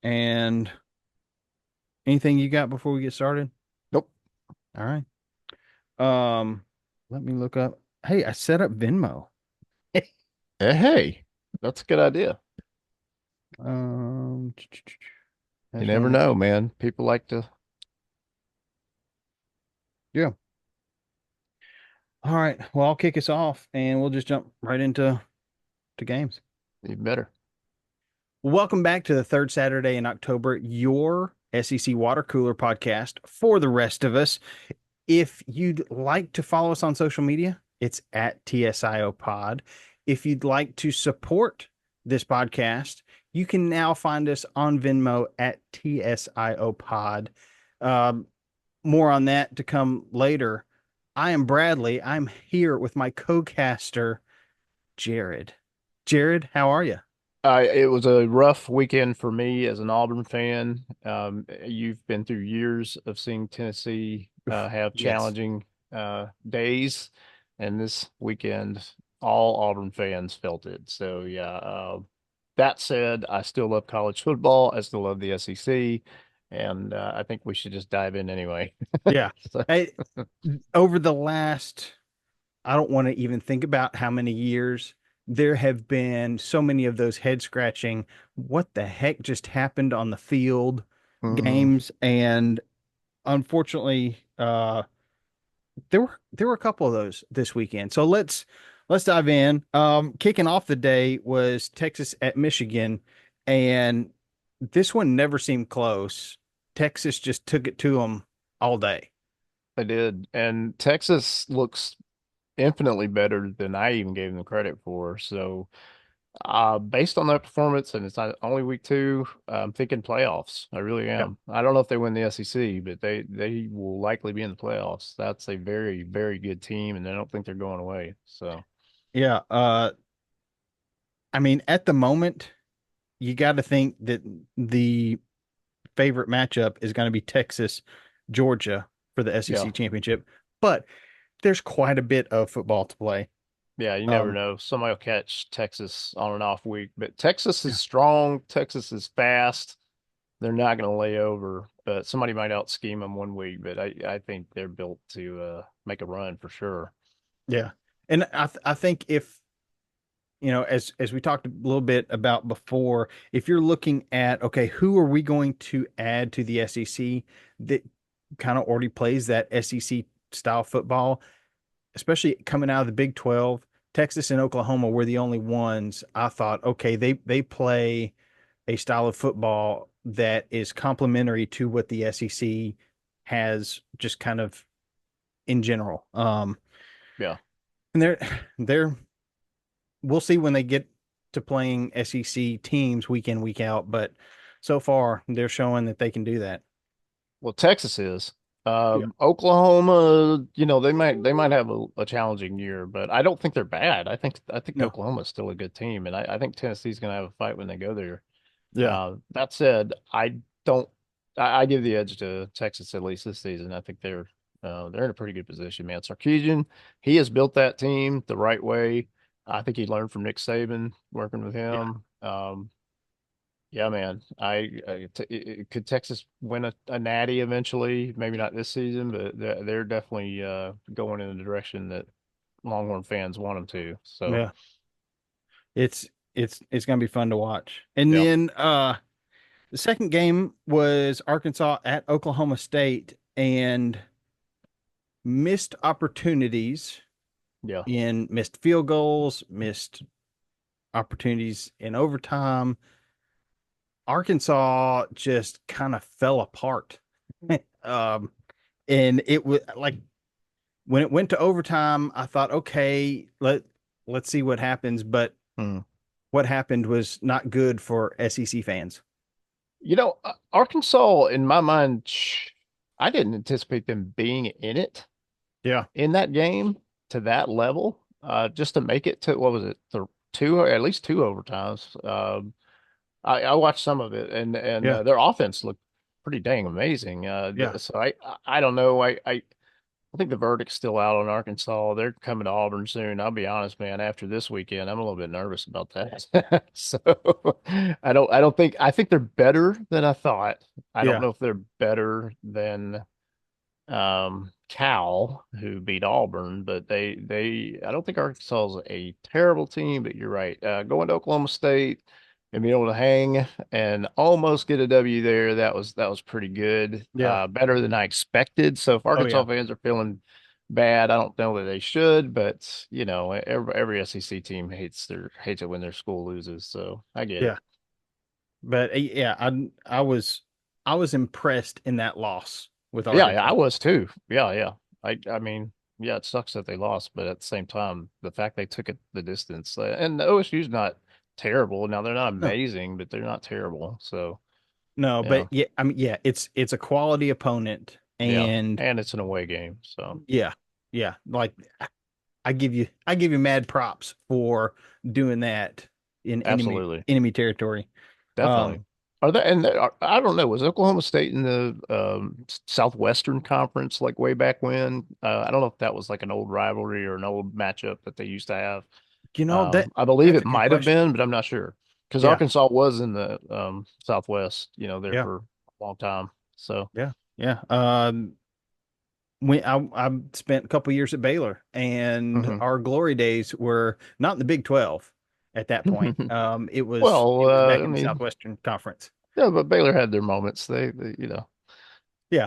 And anything you got before we get started? Nope. All right. Um, Let me look up. Hey, I set up Venmo. Hey, that's a good idea. Um, You National never Name. know, man. People like to, Yeah. All right. Well, I'll kick us off and we'll just jump right into games. be better. Welcome back to the third Saturday in October, your SEC Water Cooler podcast for the rest of us. If you'd like to follow us on social media, it's at TSIO Pod. If you'd like to support this podcast, you can now find us on Venmo at TSIO Pod. Um, More on that to come later. I am Bradley. I'm here with my co-caster, Jared. Jared, how are you? It was a rough weekend for me as an Auburn fan. You've been through years of seeing Tennessee have Yes. challenging days, and this weekend, all Auburn fans felt it. So, yeah. That said, I still love college football. I still love the SEC, and I think we should just dive in anyway. Yeah. So, I, over the last, I don't want to even think about how many years there have been so many of those head scratching, what the heck just happened on the field mhm. games. And unfortunately, there were a couple of those this weekend. So let's dive in. Kicking off the day was Texas at Michigan, and this one never seemed close. Texas just took it to them all day. I did. And Texas looks infinitely better than I even gave them credit for. So, based on that performance, and it's not only week two, I'm thinking playoffs. I really Yeah. am. I don't know if they win the SEC, but they will likely be in the playoffs. That's a very, very good team, and I don't think they're going away. So, Yeah. I mean, at the moment, you got to think that the favorite matchup is going to be Texas, Georgia for the yeah. SEC championship, but there's quite a bit of football to play. Yeah, you never Um, know. Somebody will catch Texas on an off week, but Texas is yeah. strong. Texas is fast. They're not going to lay over, but somebody might out scheme them one week. But I think they're built to make a run for sure. Yeah. And I think if, as we talked a little bit about before, if you're looking at, okay, who are we going to add to the SEC that kind of already plays that SEC style football, especially coming out of the Big 12, Texas and Oklahoma were the only ones I thought, okay, they play a style of football that is complementary to what the SEC has just kind of in general. Yeah. And they're we'll see when they get to playing SEC teams week in, week out, but so far they're showing that they can do that. Well, Texas is. Yeah. Oklahoma, they might have a challenging year, but I don't think they're bad. I think No. Oklahoma's still a good team, and I think Tennessee's going to have a fight when they go there. Yeah. That said, I don't. I give the edge to Texas at least this season. I think they're in a pretty good position, man. Sarkisian, he has built that team the right way. I think he learned from Nick Saban working with Yeah. him. Yeah, man. Could Texas win a natty eventually? Maybe not this season, but they're definitely going in the direction that Longhorn fans want them to. So, Yeah. It's gonna be fun to watch. And yeah, then the second game was Arkansas at Oklahoma State and missed opportunities yeah. in missed field goals, missed opportunities in overtime. Arkansas just kind of fell apart. um, and it was like when it went to overtime, I thought, okay, let's see what happens. But Hmm. what happened was not good for SEC fans. Arkansas, in my mind, I didn't anticipate them being in it Yeah, in that game to that level. Just to make it to what was it, the two or at least two overtimes. I watched some of it, and yeah, their offense looked pretty dang amazing. yeah, So I don't know. I I think the verdict's still out on Arkansas. They're coming to Auburn soon. I'll be honest, man, after this weekend, I'm a little bit nervous about that. So I think they're better than I thought. I don't Yeah, know if they're better than Cal, who beat Auburn, but I don't think Arkansas is a terrible team, but you're right. Going to Oklahoma State and being able to hang and almost get a W there, that was pretty good. yeah. Better than I expected. So if Oh Arkansas yeah, fans are feeling bad, I don't know that they should, but every SEC team hates it when their school loses, so I get yeah. it. But yeah, I was impressed in that loss with Yeah, yeah, I Arkansas. was too. Yeah, yeah. I mean, yeah, it sucks that they lost, but at the same time, the fact they took it the distance, and the OSU's not terrible. Now they're not No, amazing, but they're not terrible. So no, yeah, but yeah, I mean, yeah, it's a quality opponent, yeah, and and it's an away game, so yeah, yeah. Like I give you mad props for doing that in absolutely, enemy territory. Um, definitely. I don't know, was Oklahoma State in the Southwestern Conference like way back when? I don't know if that was like an old rivalry or an old matchup that they used to have. you know that I believe that's it a good might have question. been, but I'm not sure because Yeah, Arkansas was in the Southwest, there yeah, for a long time. So, yeah, yeah. When I spent a couple years at Baylor, and mhm. our glory days were not in the Big 12 at that point. Well, It was back I in the mean, Southwestern Conference. yeah, but Baylor had their moments. Yeah,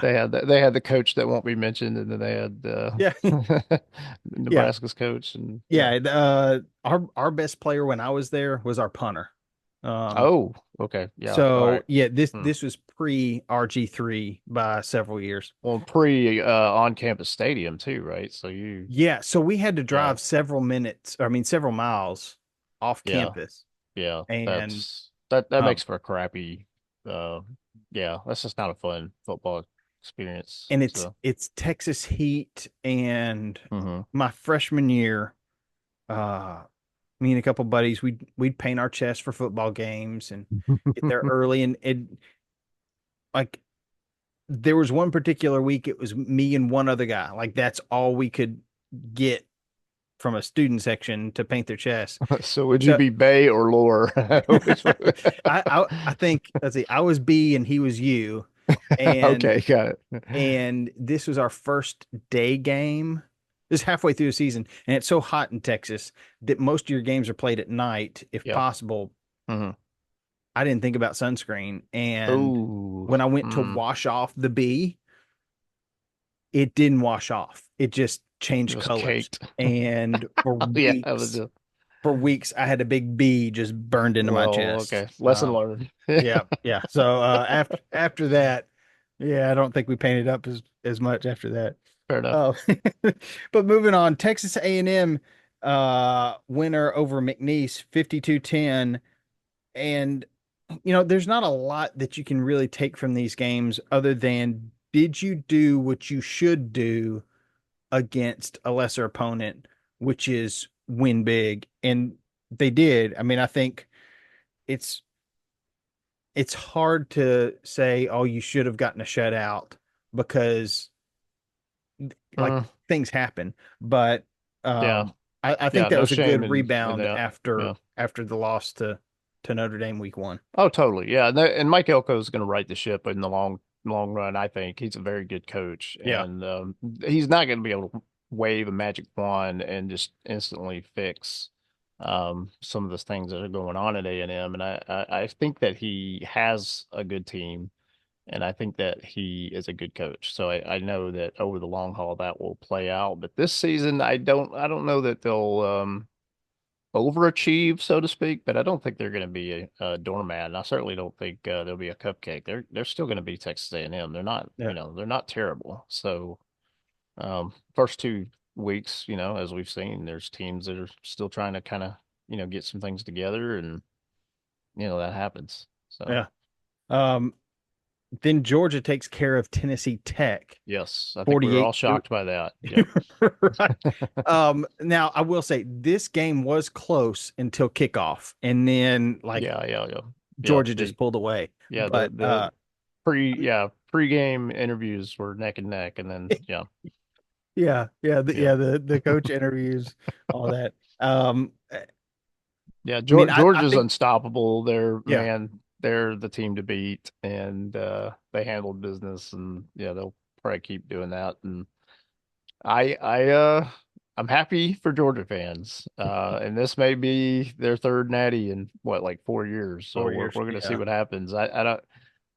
They had the coach that won't be mentioned, and then they had yeah, yeah, Nebraska's coach, and yeah. yeah. Our best player when I was there was our punter. Um, Oh, okay, yeah, all so right. yeah, Hmm. this was pre RG3 by several years. Well, pre on campus stadium too, right? So Yeah, so we had to yeah, drive several minutes, I mean several miles off yeah. campus, Yeah, and that um, makes for a crappy uh yeah, that's just not a fun football experience. and So, it's Texas heat, and hmm. my freshman year, uh, me and a couple buddies, we'd paint our chests for football games and get there early, and it like there was one particular week it was me and one other guy, like that's all we could get from a student section to paint their chest. So would you So be Bay or Lore? Which one? I think let's see, I was B and he was U, and Okay, got it. this was our first day game. This is halfway through the season, and it's so hot in Texas that most of your games are played at night, if Yeah. possible. Hmm. I didn't think about sunscreen, and Oh, when I went to mm. wash off the B, it didn't wash off. It just It changed was colors, caked. and Yeah, that was just for weeks, I had a big B just burned into my well, chest. okay. Lesson learned. Yeah, yeah. So after that, yeah, I don't think we painted up as much after that. Fair enough. Oh, but moving on, Texas A&M winner over McNeese 52-10, and there's not a lot that you can really take from these games other than did you do what you should do against a lesser opponent, which is win big, and they did. I mean, I think it's it's hard to say, oh, you should have gotten a shutout because like Mm, things happen. But yeah. I Yeah, think that no was a shame good in rebound that. Yeah. after the loss to Notre Dame week 1. Oh, totally. Yeah, and Mike Elko is going to right the ship in the long run. I think he's a very good coach, Yeah, and he's not going to be able to wave a magic wand and just instantly fix some of the things that are going on at A&M. And I think that he has a good team, and I think that he is a good coach. So I know that over the long haul that will play out. But this season, I don't know that they'll overachieve, so to speak, but I don't think they're going to be a doormat, and I certainly don't think they'll be a cupcake. They're still going to be Texas A&M. They're not, yeah, they're not terrible. So first 2 weeks, as we've seen, there's teams that are still trying to kind of get some things together, and that happens. So yeah. Um, then Georgia takes care of Tennessee Tech yes, I think we were all 48. shocked by that. Yep. Right. Now I will say this game was close until kickoff, and then like Yeah, yeah, yeah, yeah. Georgia just pulled away. Yeah, But the pre-game interviews were neck and neck, and then yeah. Yeah. The coach interviews, all that. Yeah, I mean, I Georgia's think unstoppable. yeah, They're the team to beat, and they handled business, and yeah, they'll probably keep doing that. And I I'm happy for Georgia fans. And this may be their third natty in what, like 4 years. So 4 years. we're gonna see Yeah, what happens. I don't,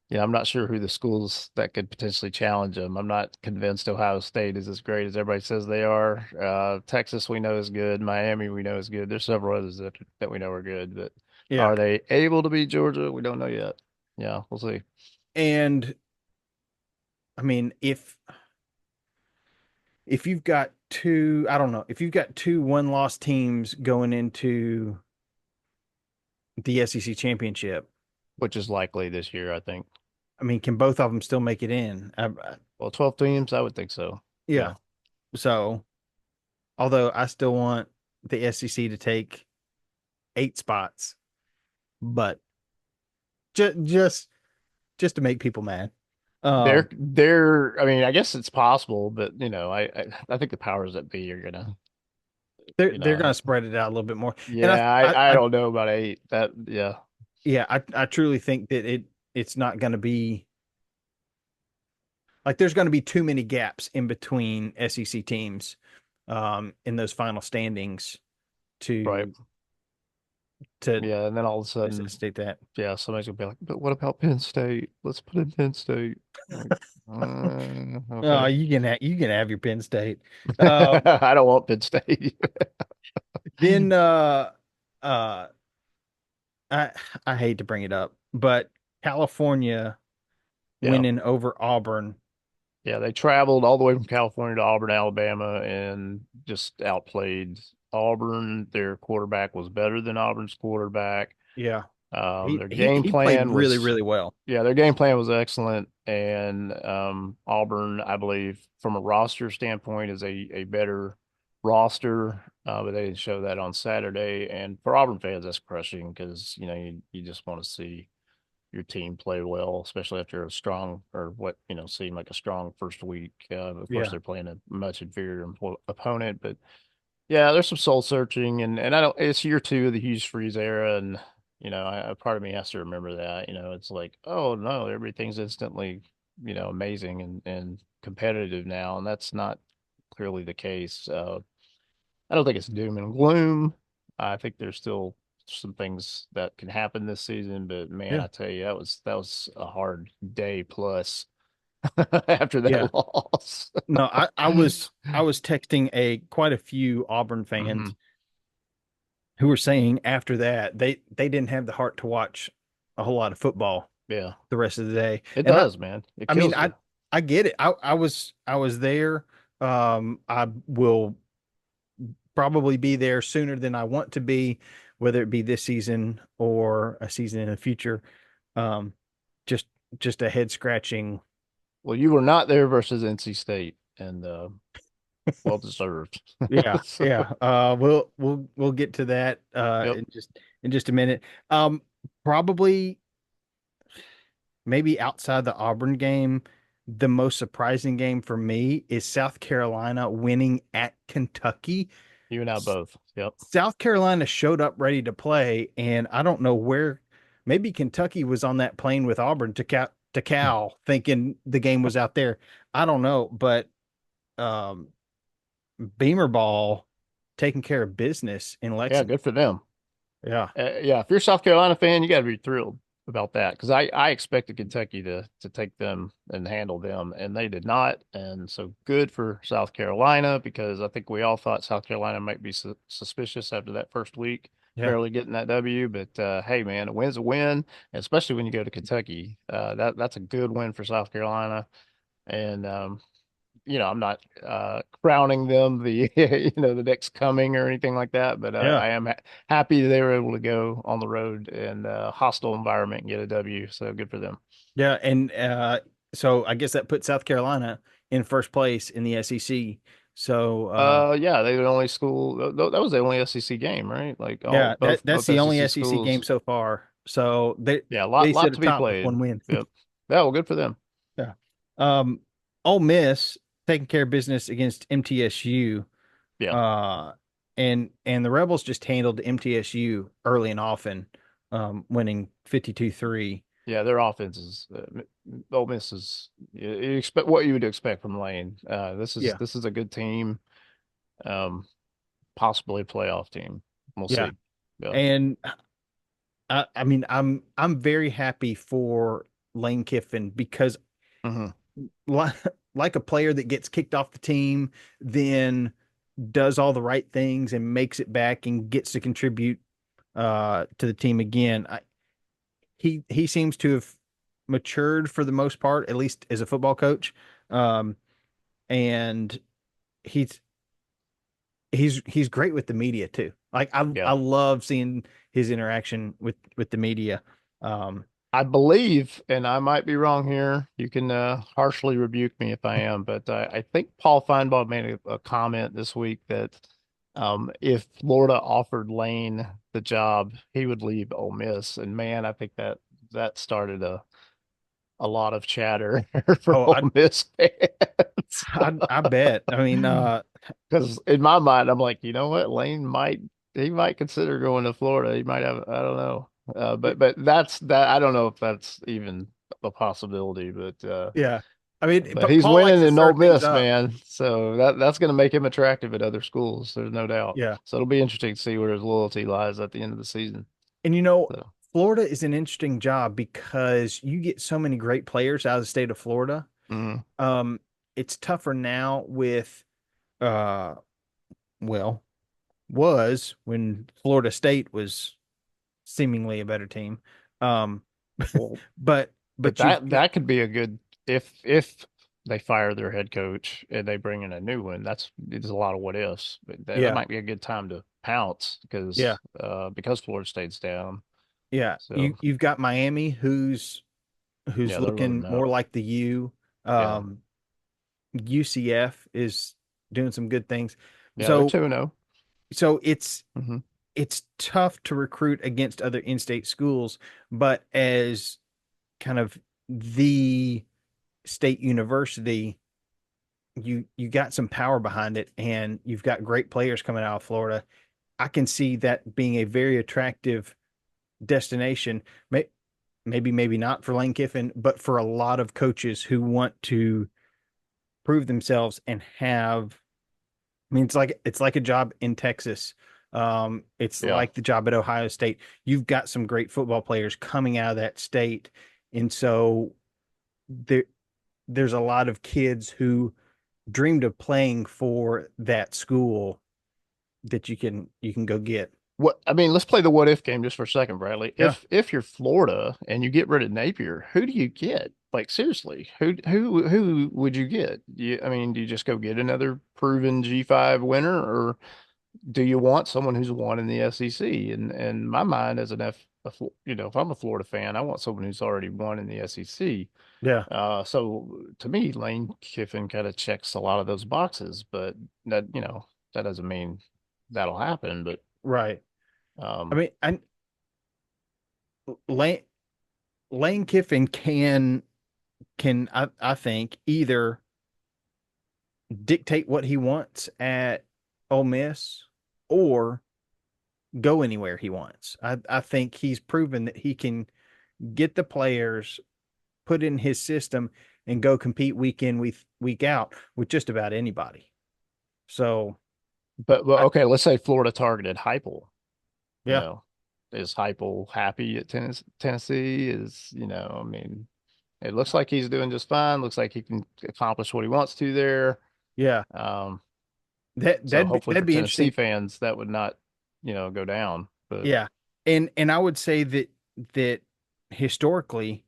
yeah, I'm not sure who the schools that could potentially challenge them. I'm not convinced Ohio State is as great as everybody says they are. Texas we know is good. Miami we know is good. There's several others that we know are good, but yeah. are they able to beat Georgia? We don't know yet. Yeah, we'll see. And I mean, if you've got two, I don't know, if you've got two one-loss teams going into the SEC championship, Which is likely this year, I think. I mean, can both of them still make it in? Well, 12 teams, I would think so. Yeah. Yeah. So, although I still want the SEC to take 8 spots, but just to make people mad. Um, They're I mean, I guess it's possible, but I think the powers that be are gonna, they're gonna spread it out a little bit more, and yeah, I don't know about eight. That, yeah. yeah, I truly think that it's not going to be like there's going to be too many gaps in between SEC teams in those final standings Right. to to Yeah, and then all of a sudden, necessitate that. yeah, somebody's gonna be like, but what about Penn State? Let's put in Penn State. Like, Oh, okay. you can have your Penn State. Um, I don't want Penn State. then uh I I hate to bring it up, but California Yeah. winning over Auburn. Yeah, they traveled all the way from California to Auburn, Alabama, and just outplayed Auburn. Their quarterback was better than Auburn's quarterback. Yeah. Their game He played plan really, was, really well. yeah, their game plan was excellent. And Auburn, I believe, from a roster standpoint, is a better roster. But they didn't show that on Saturday. And for Auburn fans, that's crushing because you just want to see your team play well, especially after a strong, or what seemed like a strong first week. Of course, Yeah. they're playing a much inferior opponent, but yeah, there's some soul searching, and I don't. It's year two of the Hughes Freeze era, and part of me has to remember that. It's like, oh no, everything's instantly amazing and competitive now, and that's not clearly the case. I don't think it's doom and gloom. I think there's still some things that can happen this season, but man, Yeah. I tell you, that was a hard day plus after Yeah. that loss. No, I was texting a quite a few Auburn Hmm. fans who were saying after that they didn't have the heart to watch a whole lot of football Yeah, the rest of the day. it And does, man. It I mean kills you. I get it. I was there. I will probably be there sooner than I want to be, whether it be this season or a season in the future. Um, just just a head scratching. Well, you were not there versus NC State, and well deserved. Yeah, So, yeah. We'll get to that yep. in just a minute. Probably maybe outside the Auburn game, the most surprising game for me is South Carolina winning at Kentucky. You and I S- both. Yep. South Carolina showed up ready to play, and I don't know where. Maybe Kentucky was on that plane with Auburn to Cal, thinking the game was out there. I don't know, but um, Beamer Ball taking care of business in Yeah, Lexington. good for them. Yeah, Yeah, if you're a South Carolina fan, you got to be thrilled about that because I expected Kentucky to take them and handle them, and they did not. And so good for South Carolina because I think we all thought South Carolina might be suspicious after that first week, yeah, barely getting that W. But hey, man, a win's a win, especially when you go to Kentucky. That's a good win for South Carolina, and I'm not crowning them the the next coming or anything like that, but yeah, I am happy they were able to go on the road in a hostile environment and get a W. So good for them. yeah. And so I guess that put South Carolina in first place in the SEC. So Yeah, they were the only school that was the only SEC game, right? Like all yeah, that's both the only SEC SEC game schools. so far. So Yeah, they lot sit to be atop with played. one win. Yep. Yeah, well, good for them. Yeah. Um, Ole Miss taking care of business against MTSU. Yeah. Uh, and the Rebels just handled MTSU early and often, winning 52-3. Yeah, their offense is Ole Miss is you expect what you would expect from Lane. Yeah. This is a good team, um, possibly a playoff team. We'll Yeah. see. Yeah. And I mean, I'm very happy for Lane Kiffin because Hmm. like, like a player that gets kicked off the team, then does all the right things and makes it back and gets to contribute to the team again. He seems to have matured for the most part, at least as a football coach. Um, and he's he's great with the media too. Like I Yeah. love seeing his interaction with the media. Um, I believe, and I might be wrong here. You can harshly rebuke me if I am, but I think Paul Feinbaum made a comment this week that if Florida offered Lane the job, he would leave Ole Miss. And man, I think that started a lot of chatter for oh, Ole Miss fans. I bet. I mean, Because in my mind, I'm like, you know what, he might consider going to Florida. He might have, I don't know. But that's that. I don't know if that's even a possibility. yeah. I mean, But he's Paul likes winning to in stir Ole things Miss, up. man. So that's going to make him attractive at other schools. There's no doubt. Yeah. So it'll be interesting to see where his loyalty lies at the end of the season. And you know, So, Florida is an interesting job because you get so many great players out of the state of Florida. mhm. Um, it's tougher now with uh well, was when Florida State was seemingly a better team. Um, Well, but but you've got, that could be a good if they fire their head coach and they bring in a new one. There's a lot of what ifs, but that yeah, might be a good time to pounce yeah, because Florida State's down. yeah. So You've got Miami who's yeah, they're looking loading more up. like the U. Yeah, Um, UCF is doing some good things. yeah, they're So 2-0. so Hmm. it's tough to recruit against other in-state schools, but as kind of the state university, you got some power behind it, and you've got great players coming out of Florida. I can see that being a very attractive destination. Maybe not for Lane Kiffin, but for a lot of coaches who want to prove themselves and have. I mean, it's like a job in Texas. It's Yeah, like the job at Ohio State. You've got some great football players coming out of that state, and so there there's a lot of kids who dreamed of playing for that school that you can go get. what I mean, let's play the what if game just for a second, Bradley. Yeah. If you're Florida and you get rid of Napier, who do you get? Like seriously, who would you get? I mean, do you just go get another proven G5 winner, or do you want someone who's won in the SEC? And in my mind, as an if I'm a Florida fan, I want someone who's already won in the SEC. Yeah. So to me, Lane Kiffin kind of checks a lot of those boxes, but that doesn't mean that'll happen. But Right. I um, mean, Lane Lane Kiffin can I think either dictate what he wants at Ole Miss or go anywhere he wants. I think he's proven that he can get the players put in his system and go compete week in, week out with just about anybody. So but I, okay, let's say Florida targeted Heupel. You yeah, know, is Heupel happy at Tennessee? I mean, it looks like he's doing just fine. Looks like he can accomplish what he wants to there. yeah, Um, that so that'd be hopefully that'd for be Tennessee interesting. fans, that would not, go down. But Yeah, and I would say that historically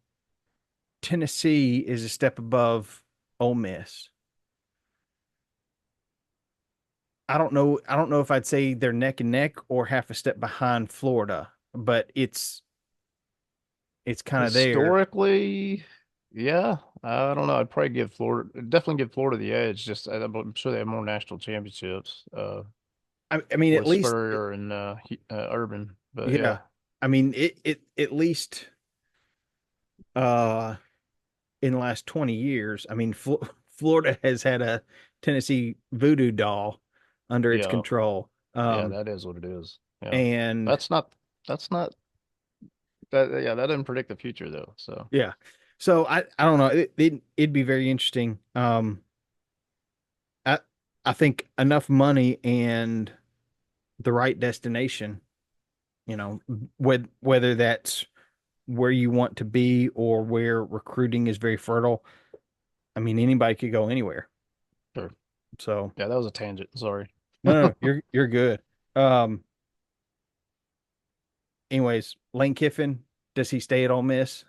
Tennessee is a step above Ole Miss. I don't know if I'd say they're neck and neck or half a step behind Florida, but it's kind of there. historically, yeah, I don't know. Definitely give Florida the edge. Just I'm sure they have more national championships I mean, at with least Spurrier and Urban. But yeah. yeah, I mean, it at least uh in the last 20 years, I mean, Florida has had a Tennessee voodoo doll under its Yeah, control. yeah, that is what it is. Yeah, And that's not that's not that. Yeah, that didn't predict the future though. So yeah, so I don't know. It'd be very interesting. I I think enough money and the right destination, you know, whether that's where you want to be or where recruiting is very fertile. I mean, anybody could go anywhere. sure. So Yeah, that was a tangent. Sorry. no, you're good. Um, anyways, Lane Kiffin, does he stay at Ole Miss?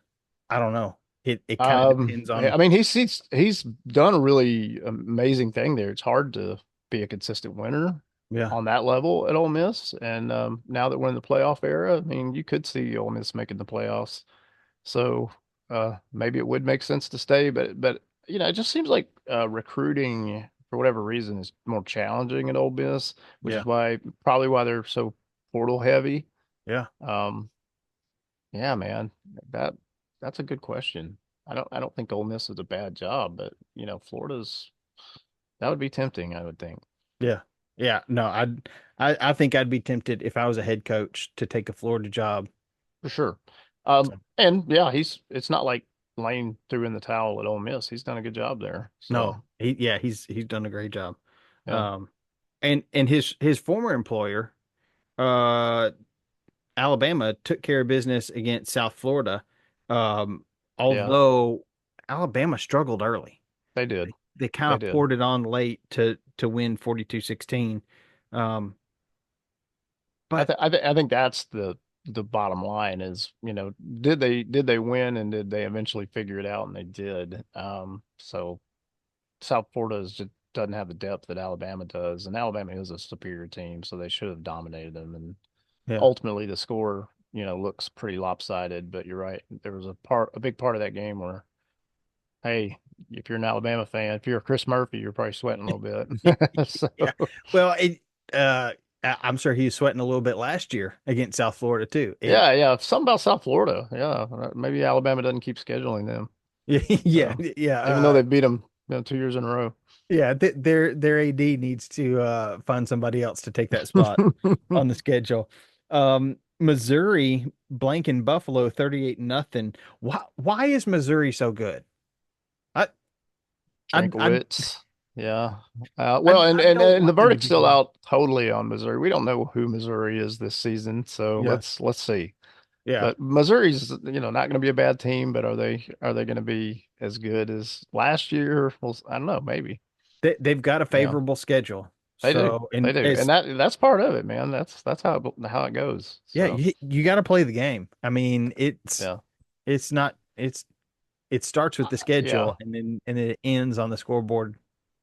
I don't know. It kind of depends on I mean, he's done a really amazing thing there. It's hard to be a consistent winner yeah, on that level at Ole Miss, and now that we're in the playoff era, I mean, you could see Ole Miss making the playoffs. So maybe it would make sense to stay, but it just seems like recruiting for whatever reason is more challenging at Ole Miss, which yeah, is probably why they're so portal heavy. yeah, Um, yeah, man, that that's a good question. I don't think Ole Miss is a bad job, but Florida's that would be tempting, I would think. yeah, yeah. No, I think I'd be tempted if I was a head coach to take a Florida job. For sure. So, And yeah, it's not like Lane threw in the towel at Ole Miss. He's done a good job there. no, So he's done a great job. yeah, Um, and his former employer, uh, Alabama took care of business against South Florida. Um, yeah, although Alabama struggled early. they did. They kind They of did. poured it on late to win 42-16. Um, but I think that's the bottom line is, did they win and did they eventually figure it out? And they did. So South Florida just doesn't have the depth that Alabama does, and Alabama is a superior team, so they should have dominated them. And yeah, ultimately, the score, looks pretty lopsided. But you're right. There was a big part of that game where, hey, if you're an Alabama fan, if you're a Chris Murphy, you're probably sweating a little bit. So yeah. Well, I'm sure he was sweating a little bit last year against South Florida too. It yeah, yeah, something about South Florida. Yeah, maybe Alabama doesn't keep scheduling them. yeah, So yeah, even though they beat them, 2 years in a row. yeah. Their AD needs to find somebody else to take that spot on the schedule. Missouri blanking Buffalo 38-0. Why is Missouri so good? I I Drinkowitz. Yeah. Well, I don't and the want them to verdict's be still good. out totally on Missouri. We don't know who Missouri is this season, so Yeah, let's see. yeah. But Missouri's, not going to be a bad team, but are they going to be as good as last year? Well, I don't know, maybe. They've got a Yeah, favorable schedule. they do. So, They and do. And as that's part of it, man. That's how it goes. yeah, So, you got to play the game. I mean, yeah. it's not it starts with the Yeah. schedule and then it ends on the scoreboard.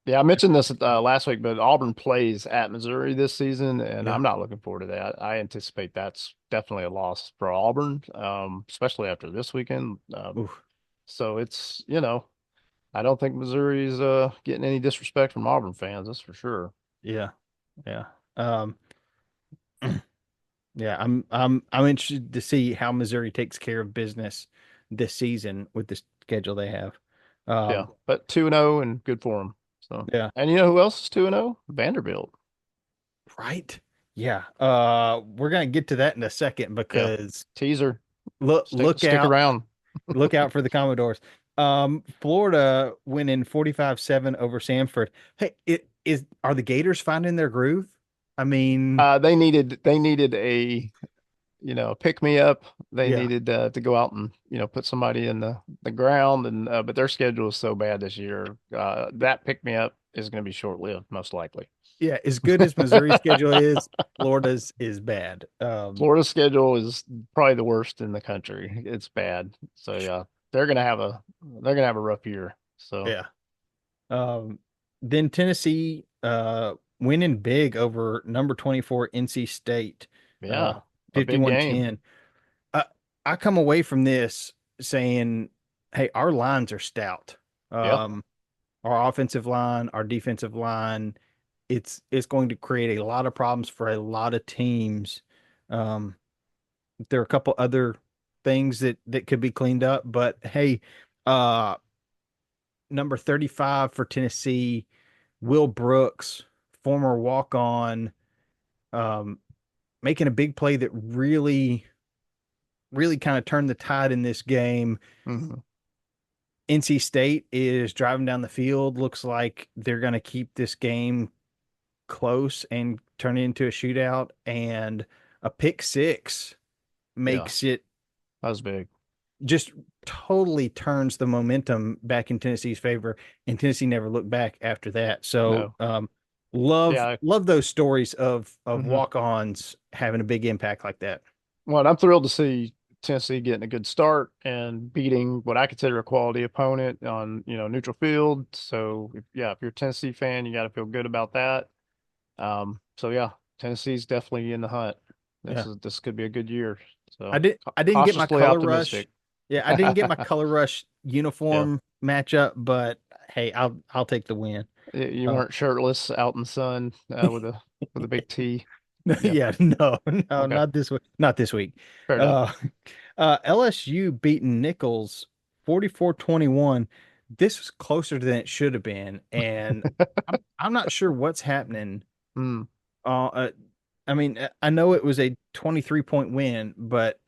Yeah, I mentioned this last week, but Auburn plays at Missouri this season, and Yeah. I'm not looking forward to that. I anticipate that's definitely a loss for Auburn, especially after this weekend. Oof. So I don't think Missouri's getting any disrespect from Auburn fans, that's for sure. Yeah. Yeah. Um, yeah, I'm interested to see how Missouri takes care of business this season with the schedule they have. Yeah, Um, but 2-0 and good for them. So, yeah, and you know who else is 2-0? Vanderbilt. right. Yeah. We're gonna get to that in a second Yeah, because teaser. look Stick stick around. look out for the Commodores. Florida winning 45-7 over Samford. Hey, are the Gators finding their groove? I mean, They needed a pick me up. They yeah, needed to go out and put somebody in the ground, and but their schedule is so bad this year. That pick me up is going to be short lived, most likely. yeah. As good as Missouri's schedule is, Florida's is bad. Florida's schedule is probably the worst in the country. It's bad. So yeah, they're gonna have a rough year. So Yeah. Um, then Tennessee winning big over number 24 NC State, uh yeah, a big game. 51-10. I I come away from this saying, hey, our lines are stout. Yeah, Um, our offensive line, our defensive line, it's going to create a lot of problems for a lot of teams. Um, there are a couple other things that could be cleaned up, but hey, uh, number 35 for Tennessee, Will Brooks, former walk-on, um, making a big play that really kind of turned the tide in this game. Hmm. NC State is driving down the field. Looks like they're going to keep this game close and turn it into a shootout. And a pick six Yeah, makes it that was big. just totally turns the momentum back in Tennessee's favor. And Tennessee never looked back after that. So, No. Yeah. love those stories of Hmm. walk-ons having a big impact like that. Well, I'm thrilled to see Tennessee getting a good start and beating what I consider a quality opponent on, neutral field. So, if you're a Tennessee fan, you got to feel good about that. So yeah, Tennessee's definitely in the hunt. Yeah. This could be a good year. I So did I didn't get my cautiously color rush. optimistic. Yeah, I didn't get my color rush Yeah. uniform matchup, but hey, I'll take the win. You Uh, weren't shirtless out in the sun with a big T. Yeah. yeah, no, Okay. not this week. Not this week. Fair enough. Uh, LSU beating Nichols 44-21. This was closer than it should have been, and I'm not sure what's happening. Mm. Uh, uh, I mean, I know it was a 23-point win, but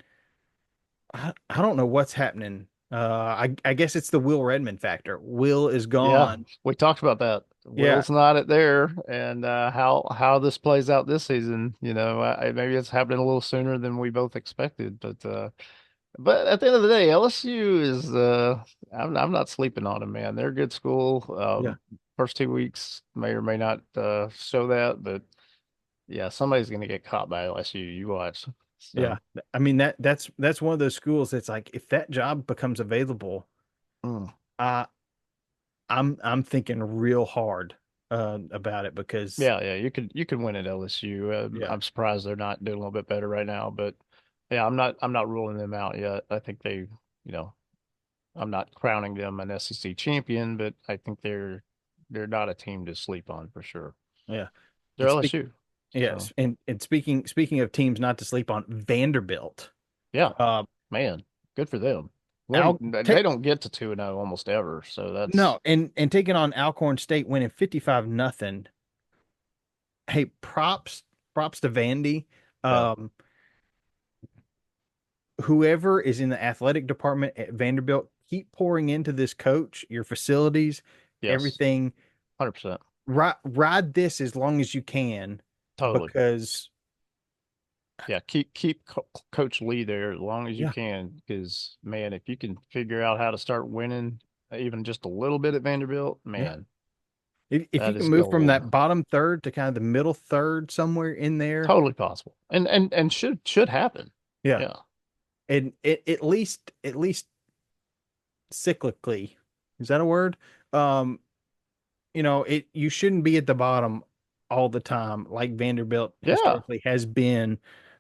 I don't know what's happening. I guess it's the Will Redmond factor. Will is Yeah, gone. we talked about that. Yeah, Will's not it there, and how this plays out this season. Maybe it's happening a little sooner than we both expected, but at the end of the day, LSU is I'm not sleeping on them, man. They're a good school. yeah, First 2 weeks may or may not show that, but yeah, somebody's gonna get caught by LSU. You watch. yeah. So I mean that's one of those schools that's like if that job becomes available, mm. uh, I'm thinking real hard about it because Yeah, you could win at LSU. yeah, I'm surprised they're not doing a little bit better right now, but yeah, I'm not ruling them out yet. I think you know, I'm not crowning them an SEC champion, but I think they're not a team to sleep on for sure. yeah. They're And speak LSU. So yes, and speaking of teams not to sleep on, Vanderbilt. yeah, Uh, man, good for them. Al They don't get to 2-0 almost ever, so that's no, and taking on Alcorn State winning 55-0. Hey, props to Vandy. yeah, Um, whoever is in the athletic department at Vanderbilt, keep pouring into this coach, your facilities, yes, everything. 100%. Ride this as long as you can Totally. because Yeah, keep Coach Lee there as long as you yeah, can, because man, if you can figure out how to start winning even just a little bit at Vanderbilt, yeah. man, If you that can is move from gold. that bottom third to kind of the middle third somewhere in there, Totally possible, and should happen. yeah. Yeah, And at least cyclically, is that a word? Um, you shouldn't be at the bottom all the time like Vanderbilt yeah. historically has been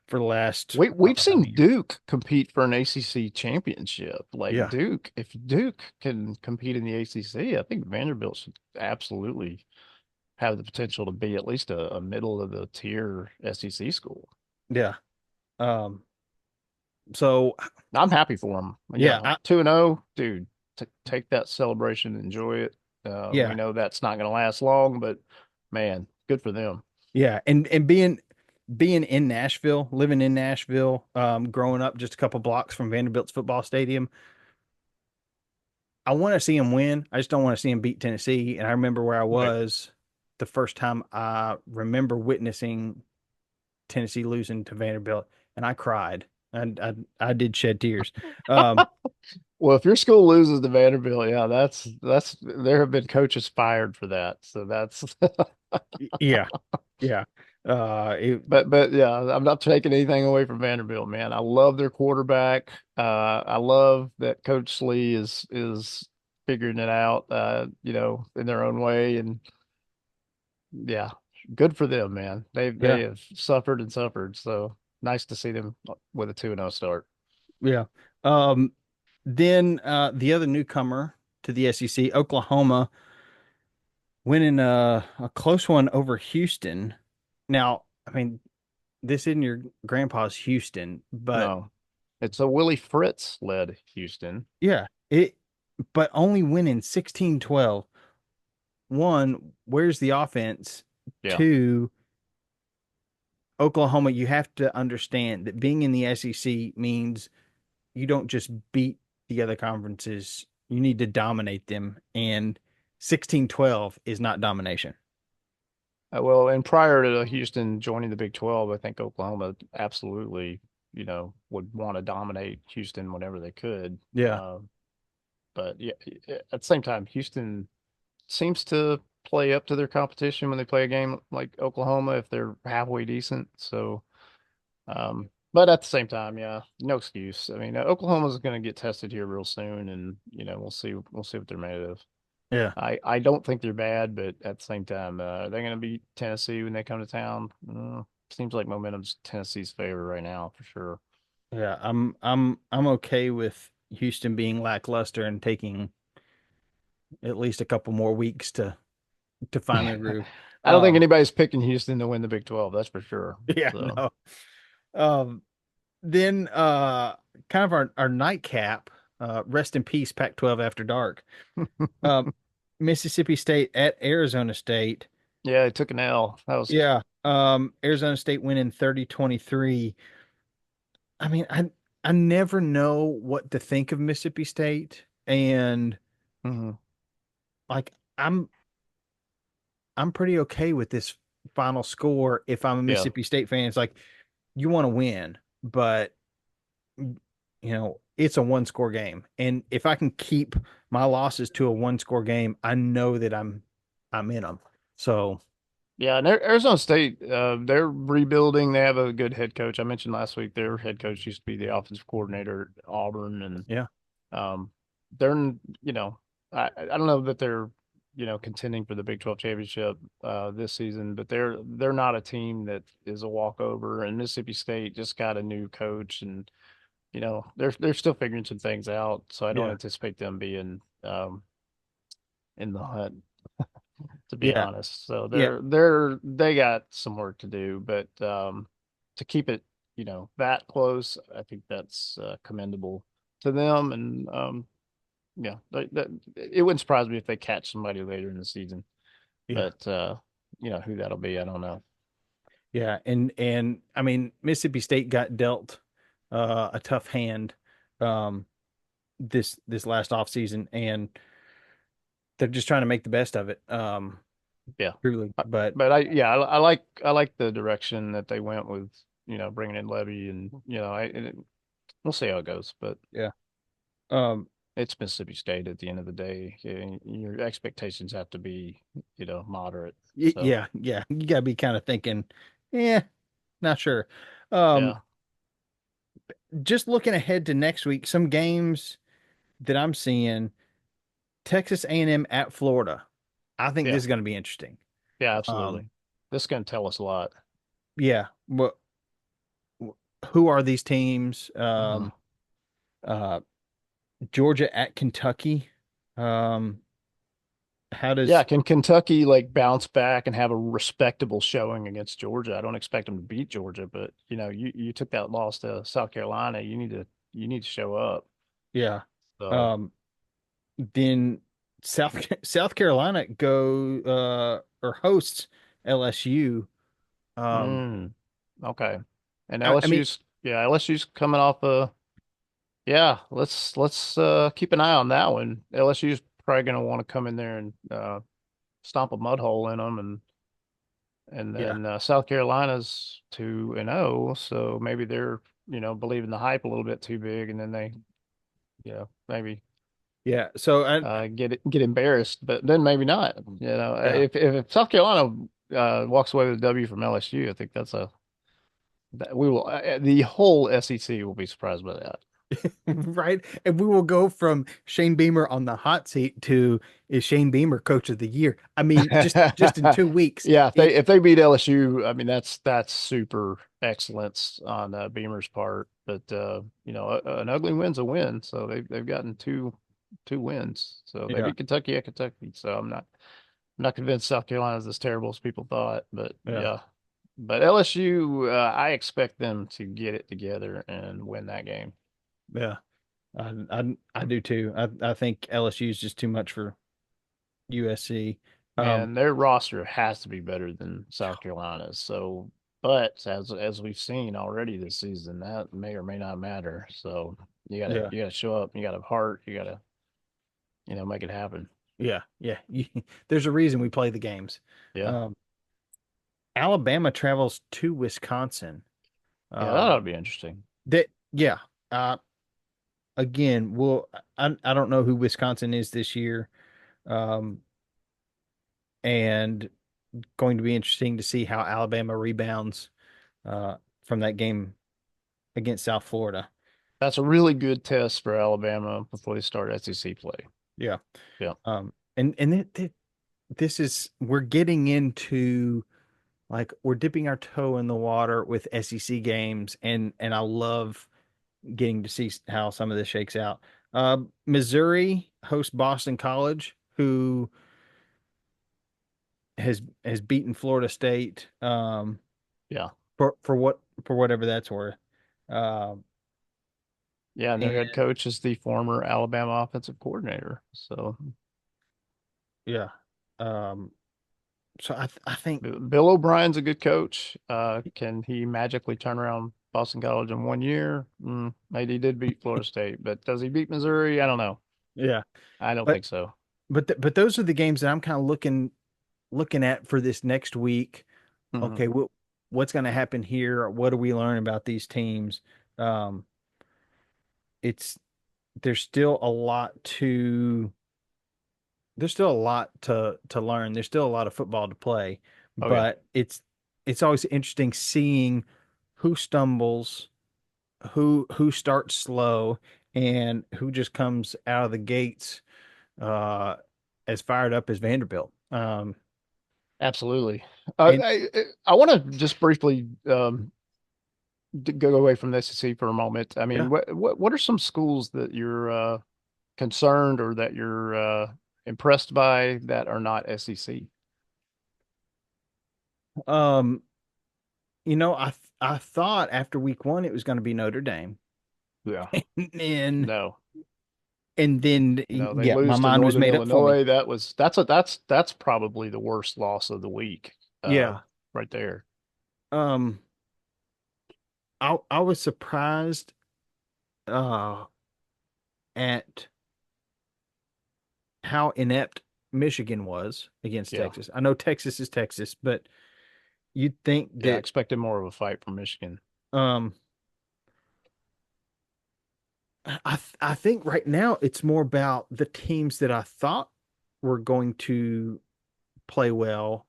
for the last I We've don't know how many seen years. Duke compete for an ACC championship. Like Yeah. Duke, if Duke can compete in the ACC, I think Vanderbilt should absolutely have the potential to be at least a middle of the tier SEC school. Yeah. Um, so I'm happy for them. yeah, Yeah, 2-0, dude. T Take that celebration, enjoy it. We yeah, know that's not going to last long, but man, good for them. yeah. And being in Nashville, living in Nashville, growing up just a couple blocks from Vanderbilt's football stadium, I want to see him win. I just don't want to see him beat Tennessee. And I remember where I Right. was the first time I remember witnessing Tennessee losing to Vanderbilt, and I cried. I did shed tears. Um, Well, if your school loses to Vanderbilt, yeah, that's there have been coaches fired for that. So that's yeah, yeah. It, but yeah, I'm not taking anything away from Vanderbilt, man. I love their quarterback. I love that Coach Lee is figuring it out, in their own way. And yeah, good for them, man. yeah, They have suffered and suffered. So nice to see them with a 2-0 start. yeah. Um, then the other newcomer to the SEC, Oklahoma, winning a close one over Houston. Now, I mean, this isn't your grandpa's Houston, but No, it's a Willie Fritz led Houston. yeah, it. but only winning 16-12. One, where's the offense? Yeah. Two, Oklahoma, you have to understand that being in the SEC means you don't just beat the other conferences, you need to dominate them. And 16-12 is not domination. Well, and prior to Houston joining the Big 12, I think Oklahoma absolutely, would want to dominate Houston whenever they could. Yeah. But yeah, at the same time, Houston seems to play up to their competition when they play a game like Oklahoma if they're halfway decent. So, but at the same time, yeah, no excuse. I mean, Oklahoma's going to get tested here real soon, and we'll see what they're made of. Yeah. I don't think they're bad, but at the same time, they're going to beat Tennessee when they come to town. Seems like momentum's Tennessee's favor right now for sure. Yeah. I'm okay with Houston being lackluster and taking at least a couple more weeks to find their groove. I don't think Um, anybody's picking Houston to win the Big 12, that's for sure. yeah, So, no. Um, then kind of our nightcap, rest in peace, Pac-12 after dark. Um, Mississippi State at Arizona State. yeah, it took an L. That was, Yeah. Arizona State winning 30-23. I mean, I never know what to think of Mississippi State. And mhm. like I'm pretty okay with this final score if I'm a Yeah. Mississippi State fan. It's like you want to win, but it's a one score game. And if I can keep my losses to a one score game, I know that I'm in them. So, Yeah, and Arizona State, they're rebuilding. They have a good head coach. I mentioned last week their head coach used to be the offensive coordinator at Auburn, and yeah. um, they're, I don't know that they're, contending for the Big 12 championship this season, but they're not a team that is a walkover. And Mississippi State just got a new coach, and they're still figuring some things out. So I don't Yeah. anticipate them being in the hunt, to be Yeah. honest. So Yeah. they got some work to do, but to keep it, that close, I think that's commendable to them. And yeah, it wouldn't surprise me if they catch somebody later in the season, Yeah. but who that'll be, I don't know. Yeah. And I mean, Mississippi State got dealt a tough hand um this last off season, and they're just trying to make the best of it. Yeah. Truly. But But I like the direction that they went with, bringing in Levy, and we'll see how it goes. But yeah. Um it's Mississippi State at the end of the day. Your expectations have to be, moderate. So, yeah. You gotta be kind of thinking, yeah, not sure. Um, yeah, just looking ahead to next week, some games that I'm seeing, Texas A&M at Florida. I think yeah, this is gonna be interesting. yeah, Um, absolutely. This is going to tell us a lot. yeah. What who are these teams? Mhm. Uh Georgia at Kentucky. Um, how Yeah, does can Kentucky like bounce back and have a respectable showing against Georgia? I don't expect them to beat Georgia, but you took that loss to South Carolina. You need to show up. yeah. So, Um, then South Carolina or hosts LSU. Um, mm, okay. And I mean, LSU's coming off yeah, let's keep an eye on that one. LSU's probably going to want to come in there and stomp a mud hole in them, and yeah, then South Carolina's 2-0, so maybe they're believing the hype a little bit too big, and then they maybe yeah. So get embarrassed, but then maybe not. yeah. If South Carolina walks away with a W from LSU, I think that we will the whole SEC will be surprised by that. Right? And we will go from Shane Beamer on the hot seat to is Shane Beamer coach of the year. I mean, just in 2 weeks. Yeah, if they It if they beat LSU, I mean that's super excellence on Beamer's part. But an ugly win's a win, so they've gotten two wins. So they yeah, beat Kentucky at Kentucky. So I'm not convinced South Carolina's as terrible as people thought. But yeah, yeah, but LSU, I expect them to get it together and win that game. yeah. I do too. I think LSU is just too much for USC. Um, And their roster has to be better than South Carolina's. So, but as we've seen already this season, that may or may not matter. So yeah, you gotta show up. You gotta have heart. You gotta make it happen. yeah. There's a reason we play the games. Yeah, Um, Alabama travels to Wisconsin. yeah, that ought to Um, be interesting. that yeah. Uh, again, I don't know who Wisconsin is this year. Um, and going to be interesting to see how Alabama rebounds from that game against South Florida. That's a really good test for Alabama before they start SEC play. Yeah. Yeah, This is we're getting into like we're dipping our toe in the water with SEC games, and I love getting to see how some of this shakes out. Missouri hosts Boston College, who has beaten Florida State yeah, for whatever that's worth. Um, yeah. And their and head coach is the former Alabama offensive coordinator. So yeah, um, so I think Bill O'Brien's a good coach. Can he magically turn around Boston College in 1 year? Maybe he did beat Florida State, but does he beat Missouri? I don't know. yeah, I don't but think so. but those are the games that I'm kind of looking at for this next week. Hmm. Okay, what's going to happen here? What do we learn about these teams? Um, it's there's still a lot to there's still a lot to learn. There's still a lot of football to play, Oh yeah, but it's always interesting seeing who stumbles, who starts slow, and who just comes out of the gates uh, as fired up as Vanderbilt. absolutely. And I want to just briefly go away from the SEC for a moment. I yeah, mean, what are some schools that you're concerned or that you're impressed by that are not SEC? um, I thought after week one it was going to be Notre Dame, Yeah. and No. then No, they yeah, my lose to mind was Northern made up for me. Illinois. That's probably the worst loss of the week. Uh, Yeah. right there. Um, I was surprised uh at how inept Michigan was against Yeah. Texas. I know Texas is Texas, but you'd think Yeah, I that expected more of a fight from Michigan. um I think right now it's more about the teams that I thought were going to play well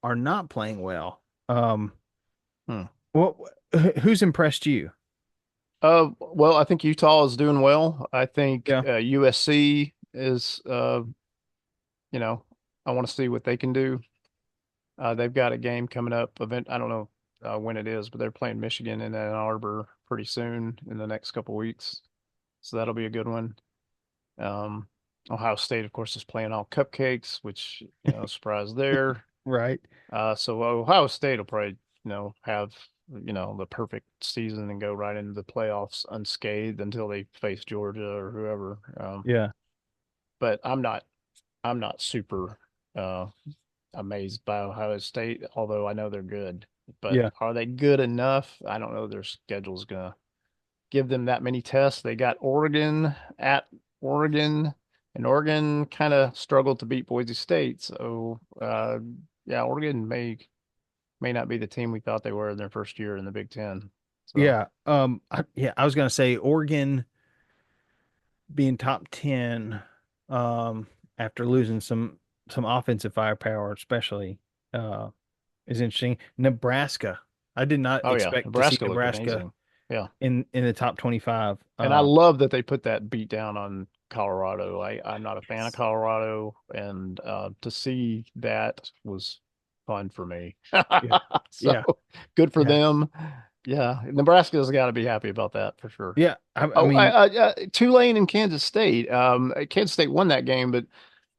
are not playing well. Hmm. What who's impressed you? Well, I think Utah is doing well. I think Yeah. USC is you know, I want to see what they can do. They've got a game coming up. Event I don't know when it is, but they're playing Michigan in Ann Arbor pretty soon in the next couple weeks. So that'll be a good one. Um, Ohio State, of course, is playing all cupcakes, which, surprise there. Right. So Ohio State will probably, have, the perfect season and go right into the playoffs unscathed until they face Georgia or whoever. Yeah. But I'm not super uh, amazed by Ohio State, although I know they're good. But Yeah. are they good enough? I don't know their schedule's gonna give them that many tests. They got Oregon at Oregon, and Oregon kind of struggled to beat Boise State. So, yeah, Oregon may not be the team we thought they were in their first year in the Big Ten. So, Yeah. I was gonna say Oregon being top 10 um after losing some offensive firepower, especially uh is interesting. Nebraska. I did not oh yeah, expect to see Nebraska looked Nebraska amazing. Yeah. in the top 25. And I love that they put that beat down on Colorado. I'm not a fan of Colorado, and to see that was fun for me. Yeah. So Yeah. good for Yeah. them. Yeah, Nebraska's got to be happy about that for sure. Yeah. I Oh, mean, Tulane and Kansas State. Kansas State won that game, but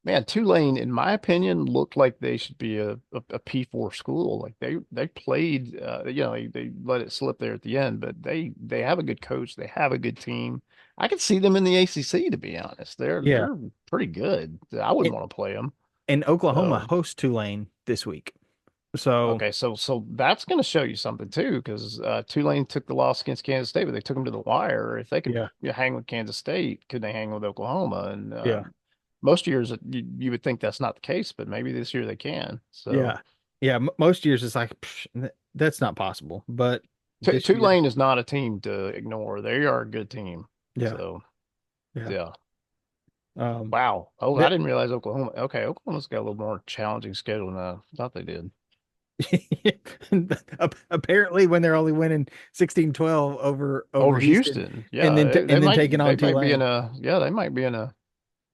Man, Tulane, in my opinion, looked like they should be a P4 school. Like they played, they let it slip there at the end, but they have a good coach. They have a good team. I could see them in the ACC, to be honest. Yeah. They're pretty good. I wouldn't And, want to play them. and Oklahoma So hosts Tulane this week. So okay, so that's going to show you something too, because Tulane took the loss against Kansas State, but they took them to the wire. If they could yeah, hang with Kansas State, could they hang with Oklahoma? And yeah, most years you would think that's not the case, but maybe this year they can. So yeah, yeah. Most years it's like that's not possible, but this year, Tulane is not a team to ignore. They are a good team. yeah, So yeah. yeah. Um, Wow. Oh, I that didn't realize Oklahoma. Okay, Oklahoma's got a little more challenging schedule than I thought they did. apparently when they're only winning 16-12 over Over Houston, Houston. and Yeah, then they taking might on they might be in Tulane. a yeah, they might be in a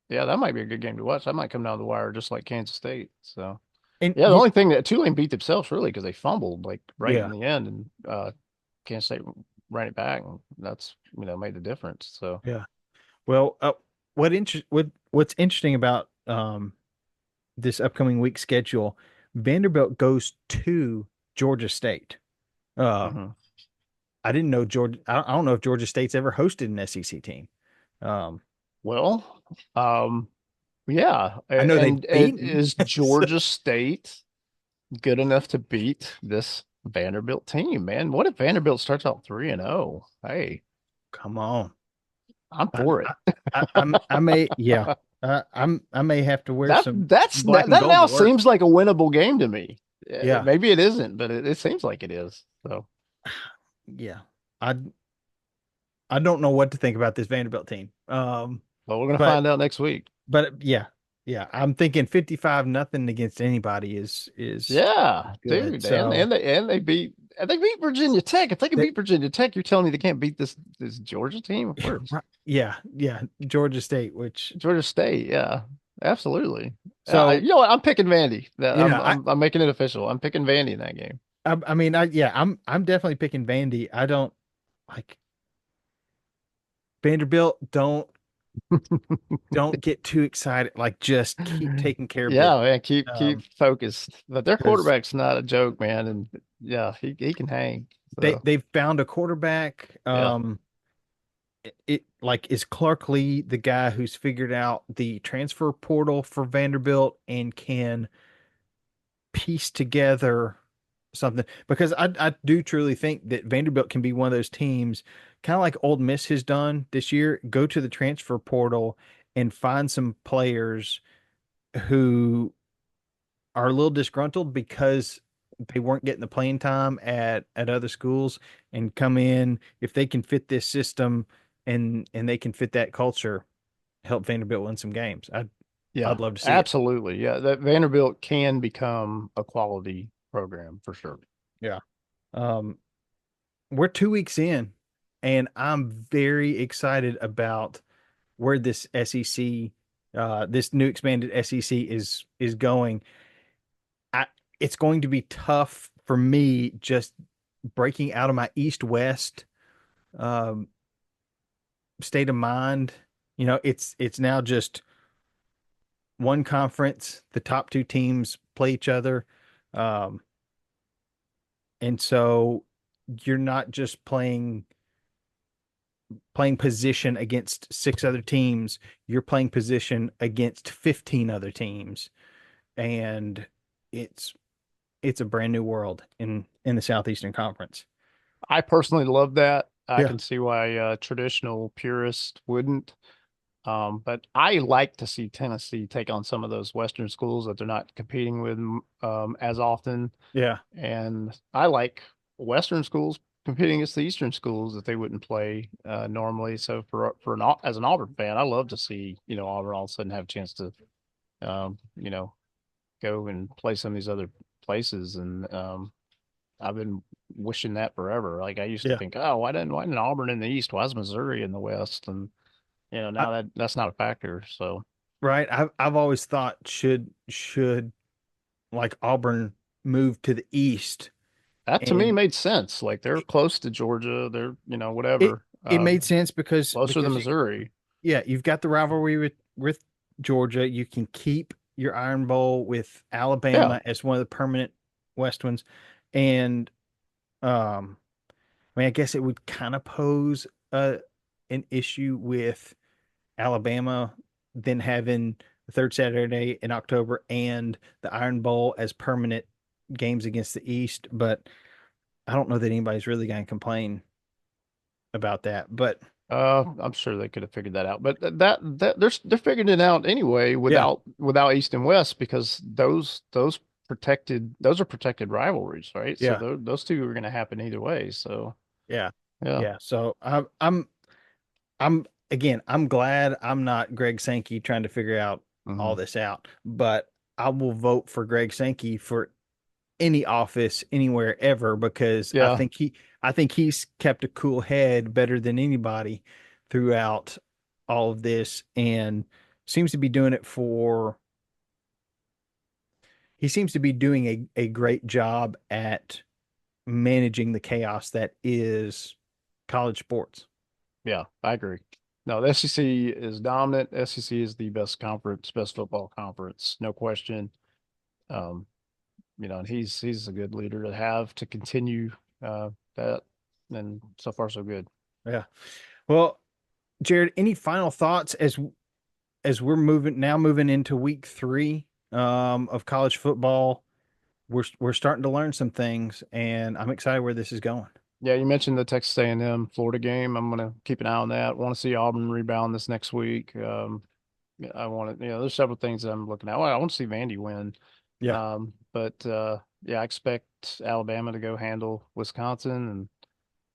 yeah, that might be a good game to watch. That might come down the wire just like Kansas State. So And yeah, the only thing that Tulane beat themselves really because they fumbled like right in yeah, the end and Kansas State ran it back and that's made the difference. So yeah. Well, what's interesting about this upcoming week schedule, Vanderbilt goes to Georgia State. Uh, mhm. I didn't know Georgia. I don't know if Georgia State's ever hosted an SEC team. Um, Well, um yeah, I know they've and beaten. is So, Georgia State good enough to beat this Vanderbilt team, man? What if Vanderbilt starts out 3-0? Hey, come on. I'm I, for I, it. I may, yeah. I may have to wear That some that's black that, and that gold to now work. seems like a winnable game to me. Yeah, Maybe it isn't, but it seems like it is. So, yeah. I I don't know what to think about this Vanderbilt team. well, we're gonna But find out next week. yeah, yeah. I'm thinking 55 nothing against anybody is Yeah, good. dude, So and they beat Virginia Tech. If they can that beat Virginia Tech, you're telling me they can't beat this Georgia team? Of course. right, yeah, yeah. Georgia State, which Georgia State, yeah, absolutely. so You know what? I'm picking Vandy. yeah. I'm making it official. I'm picking Vandy in that game. I mean, yeah. I'm definitely picking Vandy. I don't like Vanderbilt. Don't get too excited. Like just keep taking care of Yeah, business. man, keep Um, focused. But their because quarterback's not a joke, man, and yeah, he can hang. So they've found a quarterback. yeah, It like is Clark Lee the guy who's figured out the transfer portal for Vanderbilt and can piece together something because I do truly think that Vanderbilt can be one of those teams, kind of like Old Miss has done this year, go to the transfer portal and find some players who are a little disgruntled because they weren't getting the playing time at other schools and come in if they can fit this system and they can fit that culture, help Vanderbilt win some games. I'd yeah, love to see it. absolutely. Yeah, that Vanderbilt can become a quality program for sure. Yeah. Um, we're 2 weeks in, and I'm very excited about where this SEC, this new expanded SEC is going. I It's going to be tough for me just breaking out of my East West um, state of mind. It's now just one conference. The top two teams play each other, um, and so you're not just playing position against six other teams, you're playing position against 15 other teams. And it's it's a brand new world in the Southeastern Conference. I personally love that. I Yeah. can see why traditional purists wouldn't. But I like to see Tennessee take on some of those Western schools that they're not competing with as often. Yeah. And I like Western schools competing against the Eastern schools that they wouldn't play normally. So as an Auburn fan, I love to see Auburn all of a sudden have a chance to um, you know go and play some of these other places. And I've been wishing that forever. Like I used to Yeah. think, oh, why didn't Auburn in the East? Why is Missouri in the West? And I, now that's not a factor. So right. I've always thought should like Auburn move to the east, that to me and made sense. Like they're it close to Georgia. They're it, whatever it made sense because closer than Missouri. yeah, you've got the rivalry with Georgia. You can keep your Iron Bowl with Yeah. Alabama as one of the permanent West ones. And I mean, I guess it would kind of pose an issue with Alabama then having the third Saturday in October and the Iron Bowl as permanent games against the East. But I don't know that anybody's really going to complain about that. But I'm sure they could have figured that out, but they're figuring it out anyway yeah, without East and West because those are protected rivalries, right? So yeah, those two are going to happen either way. So yeah, yeah. yeah. So I'm again, I'm glad I'm not Greg Sankey trying to figure out all Hmm. this out, but I will vote for Greg Sankey for any office anywhere ever because Yeah, I think he's kept a cool head better than anybody throughout all of this and seems to be doing it for he seems to be doing a great job at managing the chaos that is college sports. yeah, I agree. No, the SEC is dominant. SEC is the best conference, best football conference, no question. Um, and he's a good leader to have to continue that, and so far so good. Yeah. Well, Jared, any final thoughts as we're moving into week three of college football? We're starting to learn some things, and I'm excited where this is going. Yeah, you mentioned the Texas A&M Florida game. I'm gonna keep an eye on that. Want to see Auburn rebound this next week. Yeah, I want to, there's several things that I'm looking at. Well, I want to see Vandy win. Yeah, But yeah, I expect Alabama to go handle Wisconsin, and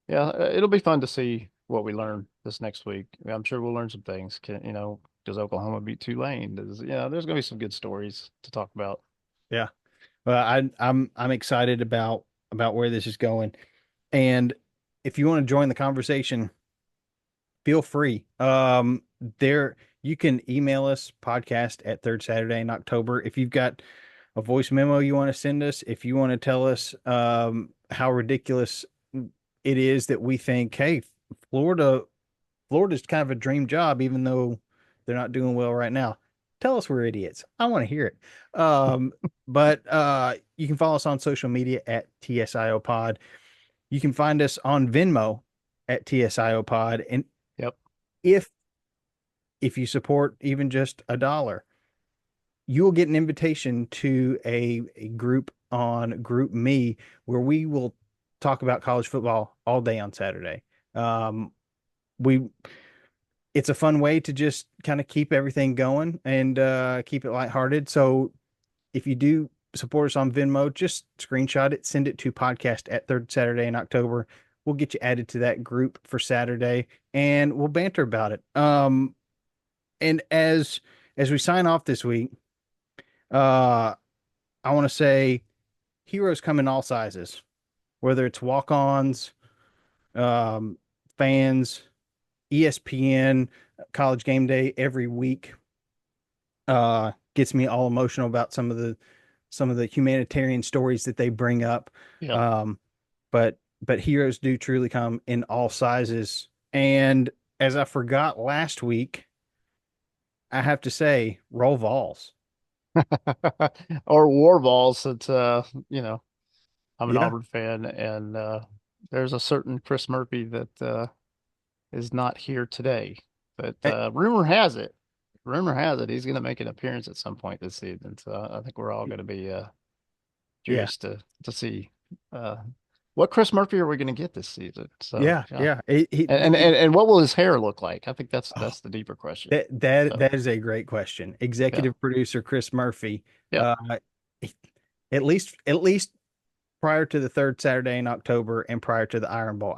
yeah, it'll be fun to see what we learn this next week. I'm sure we'll learn some things. Does Oklahoma beat Tulane? There's gonna be some good stories to talk about. yeah. Well, I'm excited about where this is going, and if you want to join the conversation, feel free. There you can email us podcast at third Saturday in October. If you've got a voice memo you want to send us, if you want to tell us how ridiculous it is that we think, hey, Florida Florida's kind of a dream job, even though they're not doing well right now. Tell us we're idiots. I want to hear it. But you can follow us on social media at TSIO Pod. You can find us on Venmo at TSIO Pod. And Yep. if if you support even just $1, you will get an invitation to a group on Group Me where we will talk about college football all day on Saturday. We it's a fun way to just kind of keep everything going and keep it lighthearted. So if you do support us on Venmo, just screenshot it, send it to podcast at third Saturday in October. We'll get you added to that group for Saturday and we'll banter about it. And as we sign off this week, uh, I want to say heroes come in all sizes, whether it's walk-ons, um, fans, ESPN, College Game Day every week gets me all emotional about some of the humanitarian stories that they bring up. Yep. Um, but heroes do truly come in all sizes. And as I forgot last week, I have to say, roll Vols. Or war balls. I'm an Yeah. Auburn fan, and there's a certain Chris Murphy that is not here today. But Eh, rumor has it he's going to make an appearance at some point this season. So I think we're all going to be yeah. curious to see uh, what Chris Murphy are we going to get this season. So Yeah. yeah, Yeah. and what will his hair look like? I think Oh, that's the deeper question. that So is a great question. yeah, Executive producer Chris Murphy. yeah, Uh, at least prior to the third Saturday in October and prior to the Iron Bowl.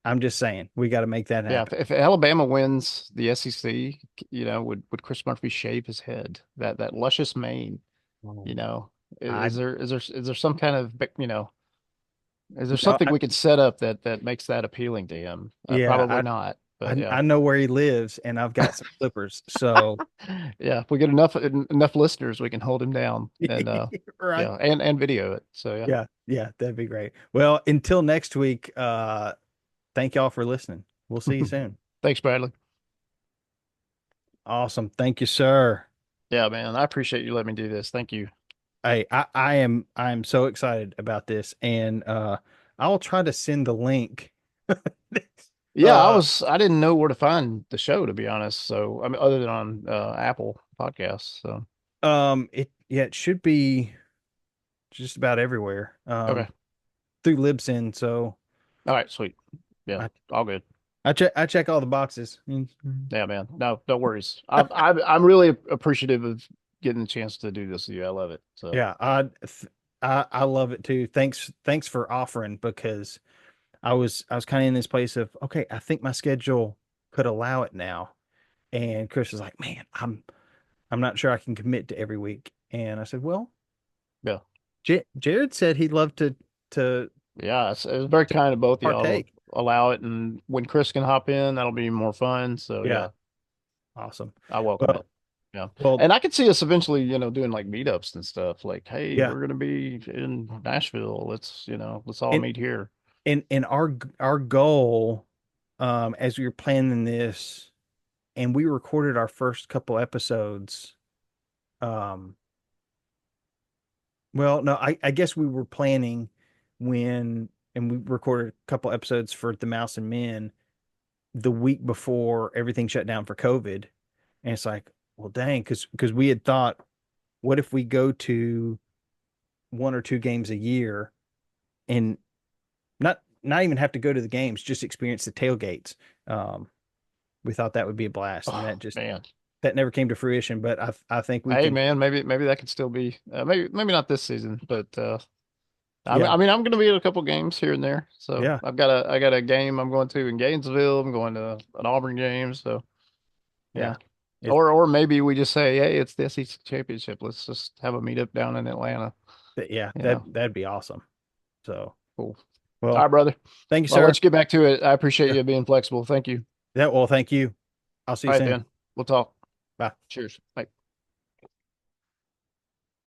I'm just saying we got to make that yeah. happen. If Alabama wins the SEC, would Chris Murphy shave his head? That luscious mane, you Oh. know. I Is there some kind of is there no, something we could set up that makes that appealing to him? yeah, Probably not, but yeah. I know where he lives and I've got some clippers. So Yeah, if we get enough listeners, we can hold him down and right. yeah, and video it. So yeah. Yeah, yeah, that'd be great. Well, until next week, thank y'all for listening. We'll see you soon. Thanks, Bradley. Awesome. Thank you, sir. Yeah, man. I appreciate you letting me do this. Thank you. Hey, I am so excited about this, and I'll try to send the link. Yeah, Uh, I didn't know where to find the show, to be honest. So, I mean, other than on Apple Podcasts. So, it should be just about everywhere. okay. Through Libsyn, so All right, sweet. Yeah, I all good. I check all the boxes. Yeah, man. No worries. I'm really appreciative of getting the chance to do this with you. I love it. So, Yeah, I love it too. Thanks for offering because I was kind of in this place of okay, I think my schedule could allow it now. And Chris was like, "Man, I'm not sure I can commit to every week." And I said, "Well, yeah. Jared said he'd love to Yeah, it's very kind of both of y'all to partake." allow it. And when Chris can hop in, that'll be more fun. So, Yeah, yeah, awesome. I welcome Well, it. Yeah. well, And I could see us eventually, doing like meetups and stuff. Like, hey, yeah. we're gonna be in Nashville. Let's all And meet here. and our goal, as we were planning this, and we recorded our first couple episodes. Um, well, no, I guess we were planning when, and we recorded a couple episodes for the Mouse and Men the week before everything shut down for COVID. And it's like, well, dang, because we had thought, what if we go to one or two games a year and not even have to go to the games, just experience the tailgates. Um, we thought that would be a blast, and Oh man. that never came to fruition. But I think we Hey can, man, maybe that could still be maybe not this season, but yeah, I'm gonna be at a couple games here and there. So yeah, I got a game I'm going to in Gainesville. I'm going to an Auburn game. So yeah. yeah. It, Or maybe we just say, hey, it's the SEC championship. Let's just have a meetup down in Atlanta. yeah, You know, that'd be awesome. So, cool. All right, well, brother. thank you, Well, I'll sir. let you get back to it. I appreciate Yeah, you being flexible. Thank you. well, thank you. I'll see you All right, soon. then. We'll talk. Bye. Cheers. Bye.